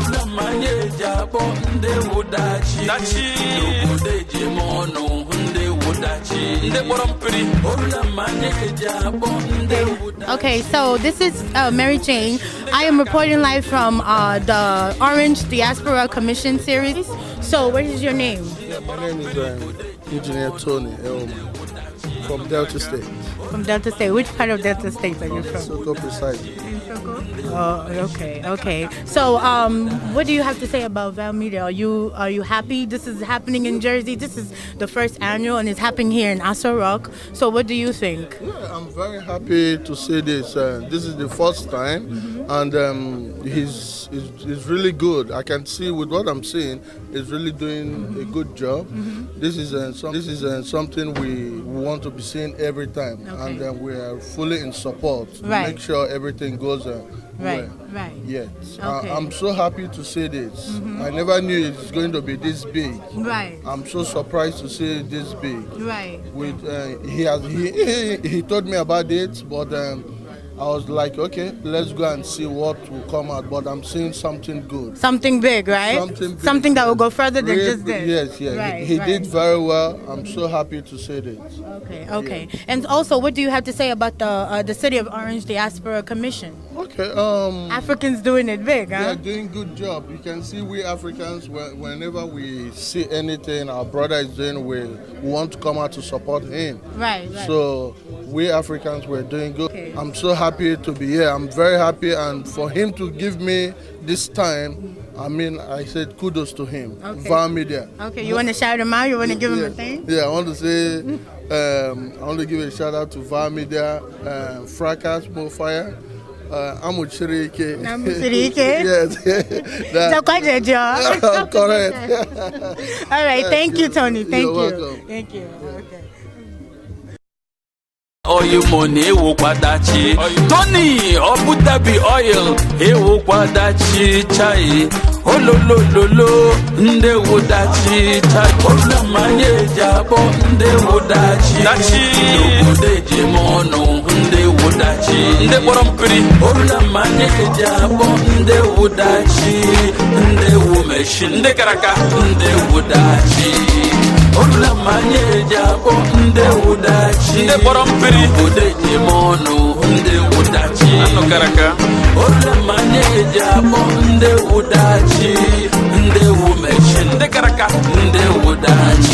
Orula manye jabo nde wudachi Nugude jimono nde wudachi Nde borompiri Orula manye jabo nde wudachi. Okay, so this is Mary Jane. I am reporting live from the Orange Diaspora Commission series. So what is your name? Yeah, my name is Engineer TONERO from Delta State. From Delta State. Which part of Delta State are you from? Soto precisely. Oh, okay. So, what do you have to say about Val Media? Are you happy? This is happening in Jersey. This is the first annual, and it's happening here in Aso Rock. So, what do you think? Yeah, I'm very happy to say this. This is the first time, and he's really good. I can see with what I'm seeing, he's really doing a good job. This is something we want to be seeing every time, and we are fully in support to make sure everything goes. Right. Yes. Okay. I'm so happy to say this. I never knew it's going to be this big. Right. I'm so surprised to see it this big. Right. With he told me about it, but I was like, okay, let's go and see what will come out. But I'm seeing something good. Something big, right? Something that will go further than just this. Yes. Right, he did very well. I'm so happy to say this. Okay. Yeah. And also, what do you have to say about the City of Orange Diaspora Commission? Okay. Africans doing it big, huh? They are doing good job. You can see we Africans, whenever we see anything our brother is doing, we want to come out to support him. Right. So we Africans were doing good. Okay. I'm so happy to be here. I'm very happy, and for him to give me this time, I mean, I said kudos to him. VAR Media. Okay, you want to shout him out? You want to give him a thing? Yeah, I want to say, I want to give a shout out to VAR Media, Fracas, Bonfire. Amuchirike. Yes. Correct. All right, thank you, Tony. Thank you. Welcome. Thank you. Okay. Oil money ewo kwadachi Tony Abu Dhabi oil ewo kwadachi chai ololololo nde wodachi chai orula manye jabo nde wodachi nugude jimono nde wodachi nde borompiri orula manye jabo nde wodachi nde womeshi nde karaka nde wodachi orula manye jabo nde wodachi nde borompiri Ude jimono nde udachi ano karaka orla manye jabo nde udachi nde umeshi nde karaka nde udachi